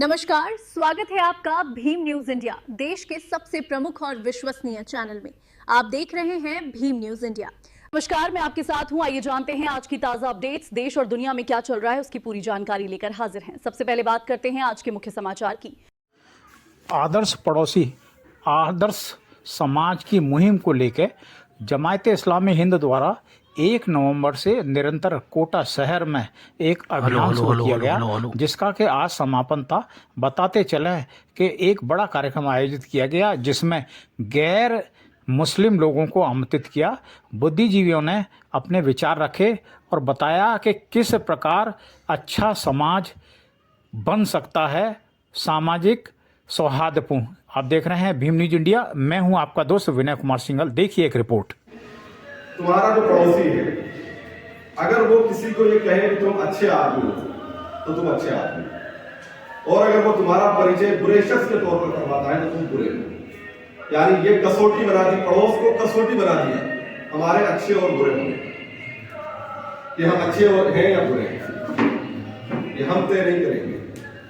नमस्कार, स्वागत है आपका भीम न्यूज इंडिया, देश के सबसे प्रमुख और विश्वसनीय चैनल में। आप देख रहे हैं भीम न्यूज इंडिया। नमस्कार, मैं आपके साथ हूं। आइए जानते हैं आज की ताजा अपडेट्स। देश और दुनिया में क्या चल रहा है उसकी पूरी जानकारी लेकर हाजिर हैं। सबसे पहले बात करते हैं आज के मुख्य समाचार की। आदर्श पड़ोसी आदर्श समाज की मुहिम को लेकर जमायते इस्लामी हिंद द्वारा 1 नवंबर से निरंतर कोटा शहर में एक अभियान शुरू किया गया, जिसका कि आज समापन था। बताते चलें कि एक बड़ा कार्यक्रम आयोजित किया गया जिसमें गैर मुस्लिम लोगों को आमंत्रित किया। बुद्धिजीवियों ने अपने विचार रखे और बताया कि किस प्रकार अच्छा समाज बन सकता है, सामाजिक सौहार्दपूर्ण। आप देख रहे हैं भीम न्यूज इंडिया। मैं हूं आपका दोस्त विनय कुमार सिंघल। देखिए एक रिपोर्ट। तुम्हारा जो पड़ोसी है, अगर वो किसी को ये कहे कि तुम अच्छे आदमी हो तो तुम अच्छे आदमी, और अगर वो तुम्हारा परिचय बुरे शख्स के तौर पर करवाता है तो तुम बुरे हो। यानी ये कसौटी बना दी, पड़ोस को कसौटी बना दिया हमारे अच्छे और बुरे होने कि हम अच्छे हैं या बुरे हैं, ये हम तय नहीं करेंगे।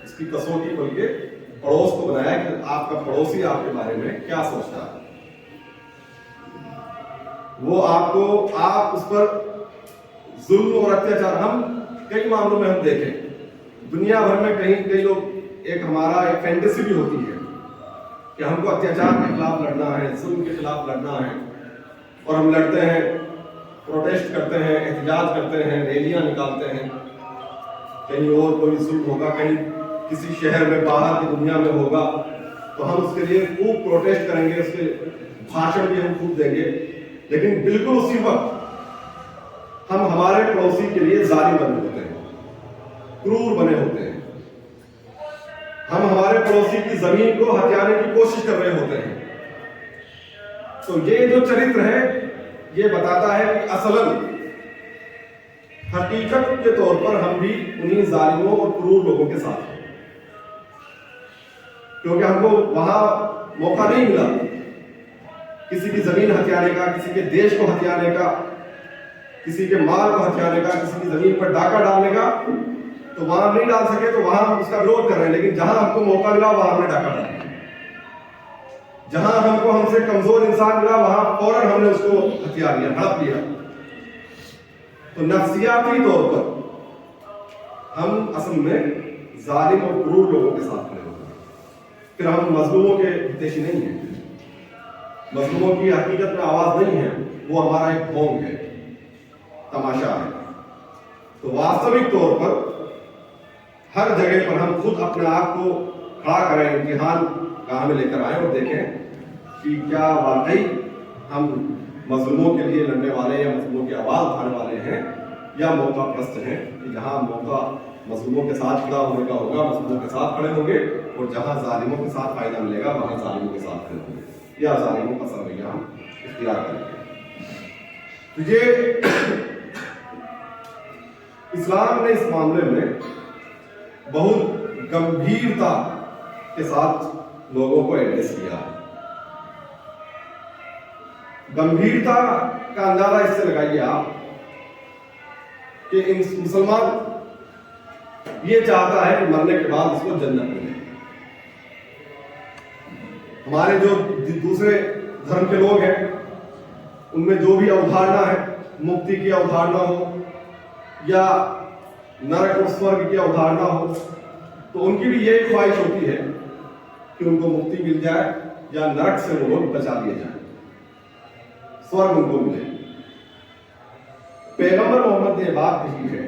इसकी कसौटी बल्कि पड़ोस को बनाया कि आपका पड़ोसी आपके बारे में क्या सोचता है, वो आप उस पर जुल्म और अत्याचार। हम कई मामलों में हम देखें दुनिया भर में कई लोग, एक हमारा एक फैंटेसी भी होती है कि हमको अत्याचार के खिलाफ लड़ना है, जुल्म के खिलाफ लड़ना है, और हम लड़ते हैं, प्रोटेस्ट करते हैं, एहतजाज करते हैं, रैलियां निकालते हैं। कहीं और कोई जुल्म होगा, कहीं किसी शहर में बाहर की दुनिया में होगा तो हम उसके लिए खूब प्रोटेस्ट करेंगे, उसके भाषण भी हम खूब देंगे। लेकिन बिल्कुल उसी वक्त हम हमारे पड़ोसी के लिए जालिम बने होते हैं, क्रूर बने होते हैं। हम हमारे पड़ोसी की जमीन को हथियाने की कोशिश कर रहे होते हैं। तो ये जो चरित्र है ये बताता है कि असलन हकीकत के तौर पर हम भी उन्हीं जालिमों और क्रूर लोगों के साथ हैं, क्योंकि हमको वहां मौका नहीं मिला किसी की जमीन हथियाने का, किसी के देश को हथियाने का, किसी के माल को हथियाने का, किसी की जमीन पर डाका डालने का। तो वहां नहीं डाल सके तो वहां हम उसका विरोध कर रहे हैं, लेकिन जहां हमको मौका मिला वहां हमने डाका डाला। जहां हमको हमसे कमजोर इंसान मिला वहां फौरन हमने उसको हथियार लिया, हड़प लिया। तो नफ्सियाती तौर पर हम असल में जालिम और क्रूर लोगों के साथ खड़े होते हैं। फिर हम मजलूमों के हितैषी नहीं है, मजलूमों की हकीकत में आवाज नहीं है, वो हमारा एक ढोंग है, तमाशा है। तो वास्तविक तौर पर हर जगह पर हम खुद अपने आप को खड़ा करें, इम्तिहान गांव में लेकर आए और देखें कि क्या वाकई हम मजलूमों के लिए लड़ने वाले या मजलूमों की आवाज उठाने वाले हैं, या मौका प्रस्त हैं कि जहां मौका मजलूमों के साथ खड़ा होने का होगा मजलूमों के साथ खड़े होंगे, और जहां जालिमों के साथ फायदा मिलेगा वहां जालिमों के साथ खड़े होंगे, या जालिमों का रवैया हम इख्तियार करेंगे। तो ये इस्लाम ने इस मामले में बहुत गंभीरता के साथ लोगों को एड्रेस किया। गंभीरता का अंदाजा इससे लगाइए आप कि इन मुसलमान ये चाहता है कि मरने के बाद उसको जन्नत मिले। हमारे जो दूसरे धर्म के लोग हैं उनमें जो भी अवधारणा है, मुक्ति की अवधारणा हो या नरक और स्वर्ग की अवधारणा हो, तो उनकी भी यही ख्वाहिश होती है कि उनको मुक्ति मिल जाए या नरक से वो लोग बचा लिए जाए, स्वर्ग उनको मिले। पैगंबर मोहम्मद ने बात कही है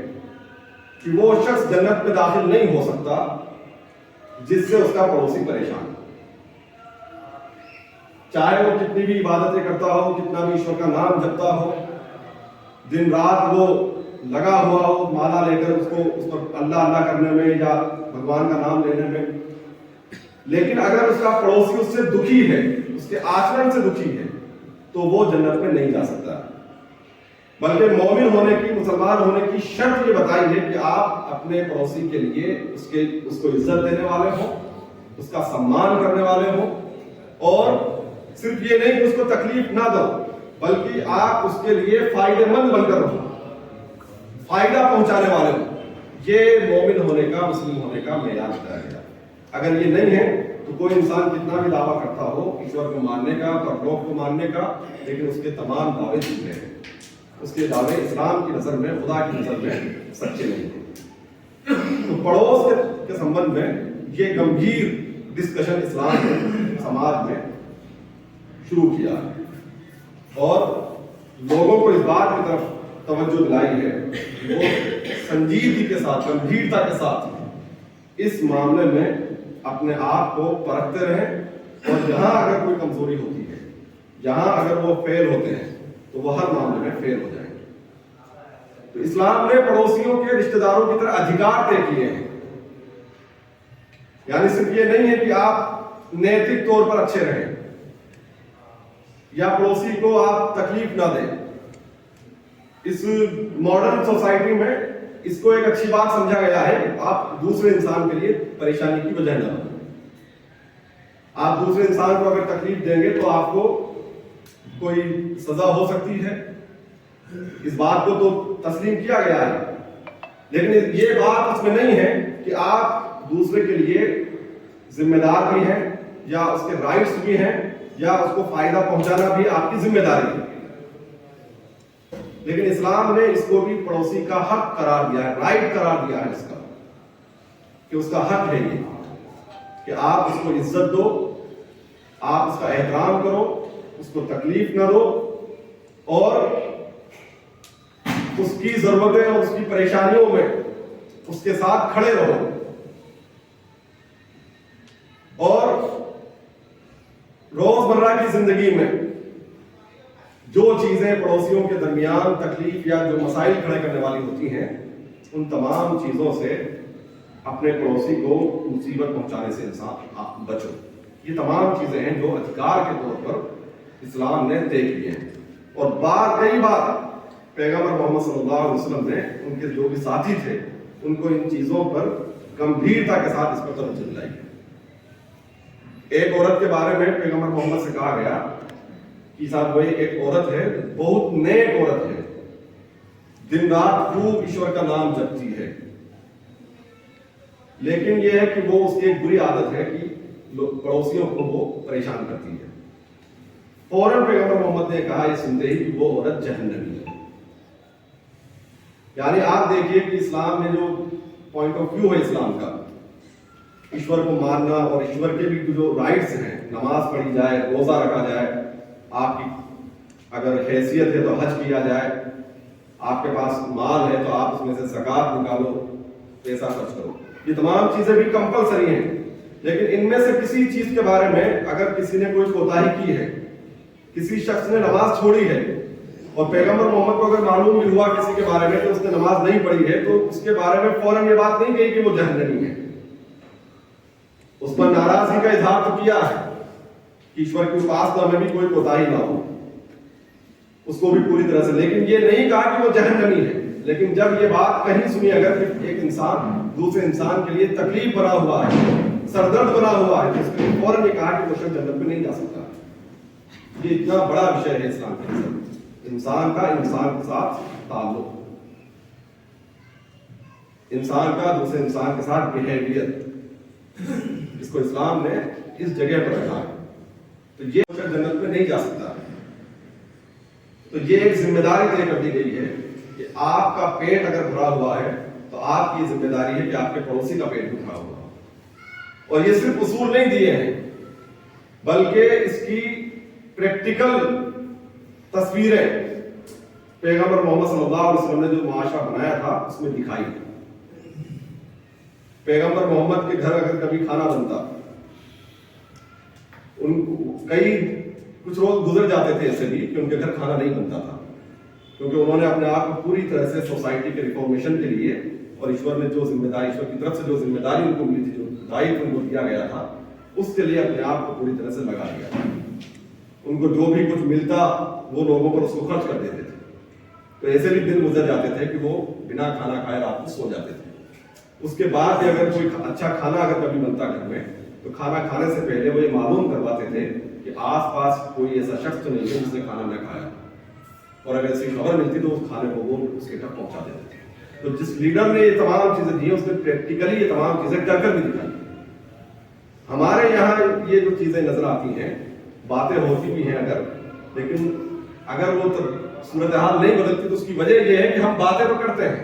कि वो शख्स जन्नत में दाखिल नहीं हो सकता जिससे उसका पड़ोसी परेशान हो, चाहे वो कितनी भी इबादतें करता हो, कितना भी ईश्वर का नाम जपता हो, दिन रात वो लगा हुआ हो माला लेकर उसको उस पर अल्लाह अल्लाह करने में या भगवान का नाम लेने में, लेकिन अगर उसका पड़ोसी उससे दुखी है, उसके आचरण से दुखी है, तो वो जन्नत में नहीं जा सकता। बल्कि मोमिन होने की, मुसलमान होने की शर्त ये बताई है कि आप अपने पड़ोसी के लिए उसको इज्जत देने वाले हो, उसका सम्मान करने वाले हो, और सिर्फ ये नहीं कि उसको तकलीफ ना दो, बल्कि आप उसके लिए फायदेमंद बनकर रहो, फायदा पहुंचाने वाले हो। ये मोमिन होने का, मुस्लिम होने का मेयार बताया गया। अगर ये नहीं है तो कोई इंसान कितना भी दावा करता हो ईश्वर को मानने का, परलोक को मानने का, लेकिन उसके तमाम दावे झूठे हैं। उसके दावे इस्लाम की नज़र में, खुदा की नज़र में सच्चे नहीं हैं। तो पड़ोस के संबंध में ये गंभीर डिस्कशन इस्लाम ने समाज में शुरू किया और लोगों को इस बात की तरफ तवज्जो दिलाई है कि वो संजीदगी के साथ, गंभीरता के साथ इस मामले में अपने आप को परखते रहें और जहां अगर कोई कमजोरी होती है, जहां अगर वो फेल होते हैं तो वो हर मामले में फेल हो जाएंगे। तो इस्लाम ने पड़ोसियों के, रिश्तेदारों की तरह अधिकार तय किए हैं। यानी सिर्फ ये नहीं है कि आप नैतिक तौर पर अच्छे रहें या पड़ोसी को आप तकलीफ ना दें। इस मॉडर्न सोसाइटी में इसको एक अच्छी बात समझा गया है कि आप दूसरे इंसान के लिए परेशानी की वजह न बने। आप दूसरे इंसान को अगर तकलीफ देंगे तो आपको कोई सजा हो सकती है, इस बात को तो तस्लीम किया गया है। लेकिन ये बात उसमें नहीं है कि आप दूसरे के लिए जिम्मेदार भी हैं या उसके राइट्स भी हैं या उसको फायदा पहुंचाना भी आपकी जिम्मेदारी है। लेकिन इस्लाम ने इसको भी पड़ोसी का हक करार दिया है, राइट करार दिया है इसका, कि उसका हक है ये कि आप उसको इज्जत दो, आप उसका एहतराम करो, उसको तकलीफ ना दो और उसकी जरूरतें और उसकी परेशानियों में उसके साथ खड़े रहो। और रोजमर्रा की जिंदगी में जो चीजें पड़ोसियों के दरमियान तकलीफ या जो मसाइल खड़े करने वाली होती हैं, उन तमाम चीजों से अपने पड़ोसी को मुसीबत पहुंचाने से इंसान आप बचो। ये तमाम चीजें हैं जो अधिकार के तौर पर इस्लाम ने तय किए हैं। और कई बार पैगंबर मोहम्मद सल्लल्लाहु अलैहि वसल्लम ने, उनके जो भी साथी थे, उनको इन चीजों पर गंभीरता के साथ इस पर तवज्जो दिलाई। एक औरत के बारे में पैगंबर मोहम्मद से कहा गया कि साहब वही एक औरत है, बहुत नेक औरत है, दिन रात खूब ईश्वर का नाम जपती है, लेकिन यह है कि वो उसकी एक बुरी आदत है कि पड़ोसियों को वो परेशान करती है। फौरन पैगंबर मोहम्मद ने कहा ये सुनते ही कि वो औरत जहन्नमी है। यानी आप देखिए कि इस्लाम में जो पॉइंट ऑफ व्यू है इस्लाम का, ईश्वर को मानना और ईश्वर के भी जो राइट्स हैं, नमाज पढ़ी जाए, रोजा रखा जाए, आपकी अगर हैसियत है तो हज किया जाए, आपके पास माल है तो आप उसमें से ज़कात निकालो, पैसा खर्च करो, ये तमाम चीजें भी कंपलसरी हैं। लेकिन इनमें से किसी चीज के बारे में अगर किसी ने कोई कोताही की है, किसी शख्स ने नमाज छोड़ी है और पैगंबर मोहम्मद को अगर मालूम भी हुआ किसी के बारे में कि उसने नमाज नहीं पढ़ी है, तो उसके बारे में फौरन ये बात नहीं कही कि वो जहन्नमी है। उस पर नाराजगी का इजहार तो किया है कि ईश्वर की उपासना में भी कोई कोताही ना हो, उसको भी पूरी तरह से, लेकिन ये नहीं कहा कि वो जहन्नमी है। लेकिन जब ये बात कहीं सुनी अगर कि एक इंसान दूसरे इंसान के लिए तकलीफ बना हुआ है, सरदर्द बना हुआ है, तो उसके लिए फौरन ये कहा कि वो शख्स जन्नत में नहीं जा सकता। ये इतना बड़ा विषय है इस्लाम के अंदर, इंसान का इंसान के साथ ताल्लुक, इंसान का दूसरे इंसान के साथ बिहेवियर, इसको इस्लाम ने इस जगह पर रखा है। तो ये जन्नत में नहीं जा सकता। तो ये एक जिम्मेदारी तय कर दी गई है कि आपका पेट अगर भरा हुआ है तो आपकी जिम्मेदारी है कि आपके पड़ोसी का पेट भी भरा हुआ हो। और ये सिर्फ उसूल नहीं दिए हैं, बल्कि इसकी प्रैक्टिकल तस्वीरें पैगंबर मोहम्मद सल्लल्लाहु अलैहि वसल्लम ने जो मुआशरा बनाया था उसमें दिखाई। पैगंबर मोहम्मद के घर अगर कभी खाना बनता, कुछ रोज गुजर जाते थे ऐसे भी कि उनके घर खाना नहीं बनता था, क्योंकि उन्होंने अपने आप को पूरी तरह से सोसाइटी के रिफॉर्मेशन के लिए और ईश्वर ने जो जिम्मेदारी, ईश्वर की तरफ से जो जिम्मेदारी उनको मिली थी, जो दायित्व उनको दिया गया था, उसके लिए अपने आप को पूरी तरह से लगा दिया था। उनको जो भी कुछ मिलता वो लोगों पर उसको खर्च कर देते थे। तो ऐसे भी दिन गुजर जाते थे कि वो बिना खाना खाए रात को सो जाते थे। उसके बाद भी अगर कोई अच्छा खाना अगर कभी बनता घर में, तो खाना खाने से पहले वो ये मालूम करवाते थे कि आसपास कोई ऐसा शख्स तो नहीं है जिसने खाना न खाया, और अगर ऐसी खबर मिलती तो उस खाने को वो उसके तक पहुंचा देते थे। तो जिस लीडर ने ये तमाम चीजें दी, उसने प्रैक्टिकली ये तमाम चीजें कर भी दिखाई। हमारे यहाँ ये जो चीजें नजर आती हैं, बातें होती भी हैं लेकिन अगर वो तो सूरत हाल नहीं बदलती तो उसकी वजह यह है कि हम बातें तो करते हैं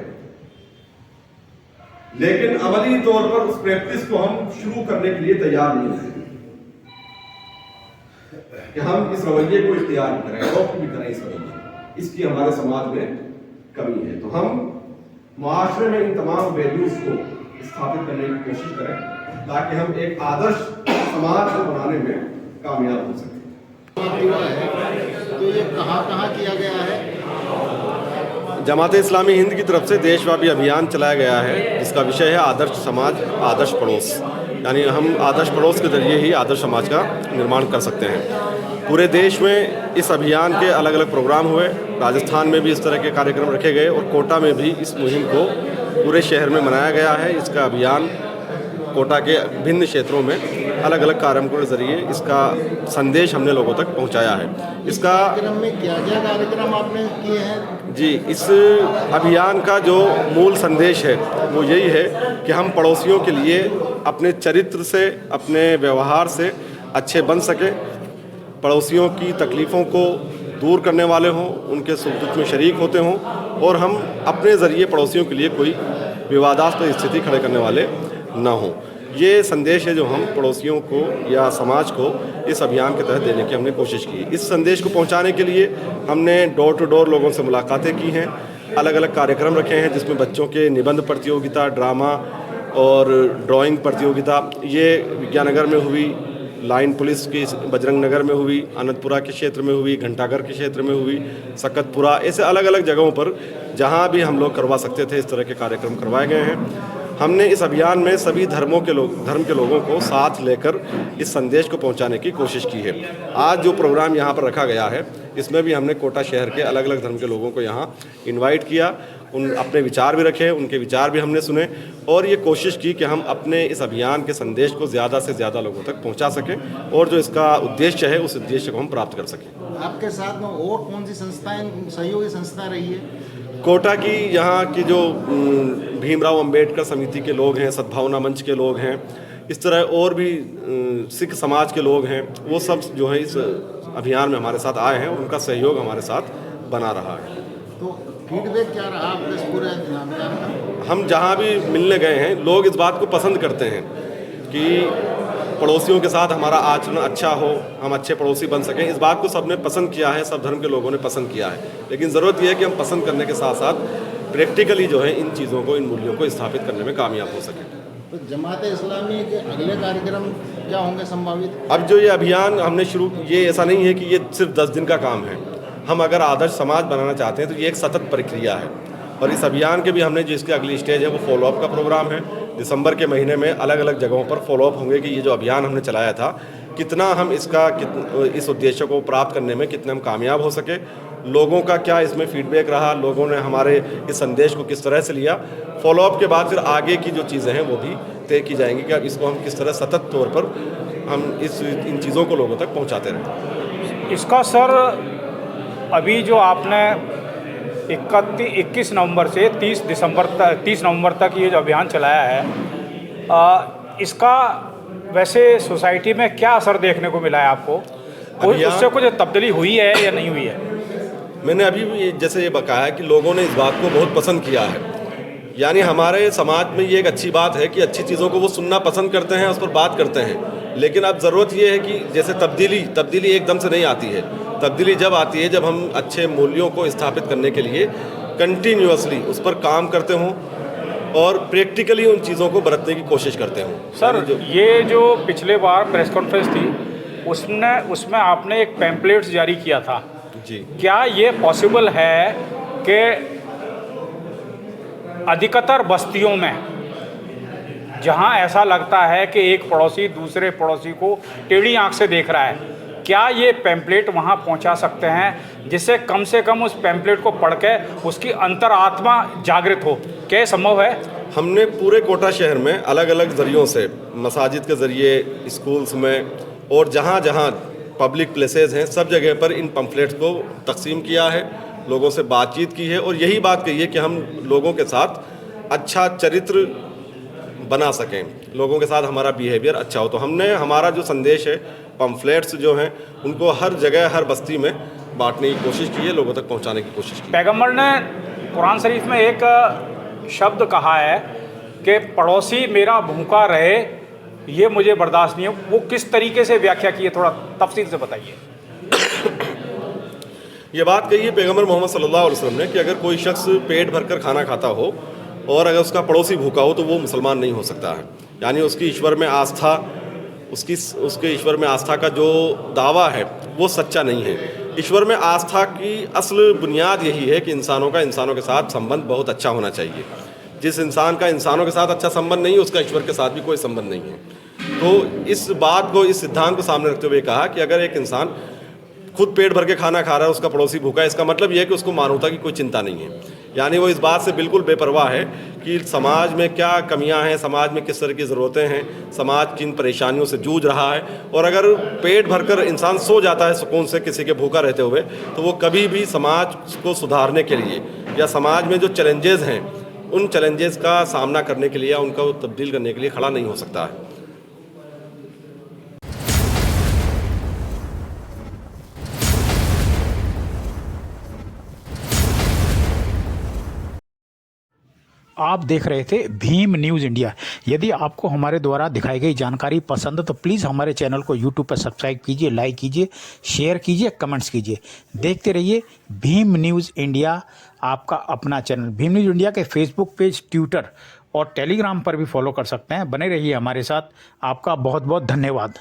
लेकिन अमली तौर पर उस प्रैक्टिस को हम शुरू करने के लिए तैयार नहीं हैं कि हम इस रवैये को इख्तियार करें, अडॉप्ट भी करें इस रवैये। इसकी हमारे समाज में कमी है। तो हम मुआशरे में इन तमाम वैल्यूज को स्थापित करने की कोशिश करें ताकि हम एक आदर्श समाज को बनाने में कामयाब हो सकें। तो ये कहाँ किया गया है? जमात इस्लामी हिंद की तरफ से देशव्यापी अभियान चलाया गया है जिसका विषय है आदर्श समाज आदर्श पड़ोस। यानी हम आदर्श पड़ोस के जरिए ही आदर्श समाज का निर्माण कर सकते हैं। पूरे देश में इस अभियान के अलग अलग प्रोग्राम हुए। राजस्थान में भी इस तरह के कार्यक्रम रखे गए और कोटा में भी इस मुहिम को पूरे शहर में मनाया गया है। इसका अभियान कोटा के भिन्न क्षेत्रों में अलग अलग कार्यक्रमों के जरिए इसका संदेश हमने लोगों तक पहुंचाया है। इसका कार्यक्रम में क्या क्या कार्यक्रम आपने किए हैं? जी, इस अभियान का जो मूल संदेश है वो यही है कि हम पड़ोसियों के लिए अपने चरित्र से, अपने व्यवहार से अच्छे बन सके, पड़ोसियों की तकलीफ़ों को दूर करने वाले हों, उनके सुख दुख में शरीक होते हों और हम अपने ज़रिए पड़ोसियों के लिए कोई विवादास्पद स्थिति खड़े करने वाले ना हों। ये संदेश है जो हम पड़ोसियों को या समाज को इस अभियान के तहत देने की हमने कोशिश की। इस संदेश को पहुंचाने के लिए हमने डोर टू डोर लोगों से मुलाकातें की हैं, अलग अलग कार्यक्रम रखे हैं जिसमें बच्चों के निबंध प्रतियोगिता, ड्रामा और ड्राइंग प्रतियोगिता, ये विज्ञाननगर में हुई, लाइन पुलिस की बजरंग नगर में हुई, अनंतपुरा के क्षेत्र में हुई, घंटाघर के क्षेत्र में हुई, सकतपुरा, ऐसे अलग अलग जगहों पर जहां भी हम लोग करवा सकते थे इस तरह के कार्यक्रम करवाए गए हैं। हमने इस अभियान में सभी धर्म के लोगों को साथ लेकर इस संदेश को पहुंचाने की कोशिश की है। आज जो प्रोग्राम यहाँ पर रखा गया है इसमें भी हमने कोटा शहर के अलग अलग धर्म के लोगों को यहाँ इनवाइट किया, उन अपने विचार भी रखे, उनके विचार भी हमने सुने और ये कोशिश की कि हम अपने इस अभियान के संदेश को ज़्यादा से ज़्यादा लोगों तक पहुँचा सकें और जो इसका उद्देश्य है उस उद्देश्य को हम प्राप्त कर सकें। आपके साथ में और कौन सी संस्थाएं, सहयोगी संस्था रही है? कोटा की यहाँ की जो भीमराव अंबेडकर समिति के लोग हैं, सद्भावना मंच के लोग हैं, इस तरह और भी सिख समाज के लोग हैं, वो सब जो है इस अभियान में हमारे साथ आए हैं और उनका सहयोग हमारे साथ बना रहा है। तो फीडबैक क्या रहा आपके इस पूरे अभियान का? हम जहाँ भी मिलने गए हैं लोग इस बात को पसंद करते हैं कि पड़ोसियों के साथ हमारा आचरण अच्छा हो, हम अच्छे पड़ोसी बन सकें। इस बात को सबने पसंद किया है, सब धर्म के लोगों ने पसंद किया है। लेकिन ज़रूरत यह है कि हम पसंद करने के साथ साथ प्रैक्टिकली जो है इन चीज़ों को, इन मूल्यों को स्थापित करने में कामयाब हो सकें। तो जमात इस्लामी के अगले कार्यक्रम क्या होंगे संभावित? अब जो ये अभियान हमने शुरू, ये ऐसा नहीं है कि ये सिर्फ 10 दिन का काम है। हम अगर आदर्श समाज बनाना चाहते हैं तो ये एक सतत प्रक्रिया है और इस अभियान के भी हमने जिसकी अगली स्टेज है वो फॉलोअप का प्रोग्राम है। दिसंबर के महीने में अलग अलग जगहों पर फॉलोअप होंगे कि ये जो अभियान हमने चलाया था कितना हम इस उद्देश्य को प्राप्त करने में कितने हम कामयाब हो सके, लोगों का क्या इसमें फीडबैक रहा, लोगों ने हमारे इस संदेश को किस तरह से लिया। फॉलोअप के बाद फिर आगे की जो चीज़ें हैं वो भी तय की जाएंगी कि अब इसको हम किस तरह सतत तौर पर हम इन चीज़ों को लोगों तक पहुँचाते रहें। इसका सर अभी जो आपने 21 नवंबर से 30 नवंबर तक ये जो अभियान चलाया है, इसका वैसे सोसाइटी में क्या असर देखने को मिला है आपको? उससे कुछ तब्दीली हुई है या नहीं हुई है? मैंने अभी भी जैसे ये बताया है कि लोगों ने इस बात को बहुत पसंद किया है। यानी हमारे समाज में ये एक अच्छी बात है कि अच्छी चीज़ों को वो सुनना पसंद करते हैं, उस पर बात करते हैं। लेकिन अब ज़रूरत ये है कि जैसे तब्दीली एकदम से नहीं आती है। तब्दीली जब आती है जब हम अच्छे मूल्यों को स्थापित करने के लिए कंटिन्यूअसली उस पर काम करते हों और प्रैक्टिकली उन चीज़ों को बरतने की कोशिश करते हों। सर ये जो पिछले बार प्रेस कॉन्फ्रेंस थी उसमें आपने एक पैम्पलेट्स जारी किया था जी, क्या ये पॉसिबल है कि अधिकतर बस्तियों में जहां ऐसा लगता है कि एक पड़ोसी दूसरे पड़ोसी को टेढ़ी आंख से देख रहा है, क्या ये पैम्पलेट वहां पहुंचा सकते हैं जिससे कम से कम उस पैम्पलेट को पढ़ के उसकी अंतरात्मा जागृत हो? क्या संभव है? हमने पूरे कोटा शहर में अलग अलग ज़रियों से, मसाजिद के ज़रिए, स्कूल्स में और जहाँ जहाँ पब्लिक प्लेसेस हैं सब जगह पर इन पम्फलेट्स को तकसीम किया है, लोगों से बातचीत की है और यही बात कही है कि हम लोगों के साथ अच्छा चरित्र बना सकें। लोगों के साथ हमारा बिहेवियर अच्छा हो। तो हमने हमारा जो संदेश है, पम्फलेट्स जो हैं, उनको हर जगह हर बस्ती में बांटने की कोशिश की है, लोगों तक पहुंचाने की कोशिश की। पैगंबर ने कुरान शरीफ में एक शब्द कहा है कि पड़ोसी मेरा भूखा रहे ये मुझे बर्दाश्त नहीं है। वो किस तरीके से व्याख्या की है, थोड़ा तफसील से बताइए। ये बात कही है पैगंबर मोहम्मद सल्लल्लाहु अलैहि वसल्लम ने कि अगर कोई शख्स पेट भरकर खाना खाता हो और अगर उसका पड़ोसी भूखा हो तो वो मुसलमान नहीं हो सकता है। यानी उसकी ईश्वर में आस्था, उसके ईश्वर में आस्था का जो दावा है वो सच्चा नहीं है। ईश्वर में आस्था की असल बुनियाद यही है कि इंसानों का इंसानों के साथ संबंध बहुत अच्छा होना चाहिए। जिस इंसान का इंसानों के साथ अच्छा संबंध नहीं है, उसका ईश्वर के साथ भी कोई संबंध नहीं है। तो इस बात को, इस सिद्धांत को सामने रखते हुए कहा कि अगर एक इंसान खुद पेट भर के खाना खा रहा है, उसका पड़ोसी भूखा है, इसका मतलब यह है कि उसको मानवता की कोई चिंता नहीं है। यानी वो इस बात से बिल्कुल बेपरवाह है कि समाज में क्या कमियां हैं, समाज में किस तरह की ज़रूरतें हैं, समाज किन परेशानियों से जूझ रहा है। और अगर पेट भरकर इंसान सो जाता है सुकून से किसी के भूखा रहते हुए, तो वो कभी भी समाज को सुधारने के लिए या समाज में जो चैलेंजेस हैं उन चैलेंजेस का सामना करने के लिए या उनको तब्दील करने के लिए खड़ा नहीं हो सकता है। आप देख रहे थे भीम न्यूज़ इंडिया। यदि आपको हमारे द्वारा दिखाई गई जानकारी पसंद है तो प्लीज़ हमारे चैनल को यूट्यूब पर सब्सक्राइब कीजिए, लाइक कीजिए, शेयर कीजिए, कमेंट्स कीजिए। देखते रहिए भीम न्यूज़ इंडिया, आपका अपना चैनल। भीम न्यूज़ इंडिया के फेसबुक पेज, ट्विटर और टेलीग्राम पर भी फॉलो कर सकते हैं। बने रहिए हमारे साथ। आपका बहुत बहुत धन्यवाद।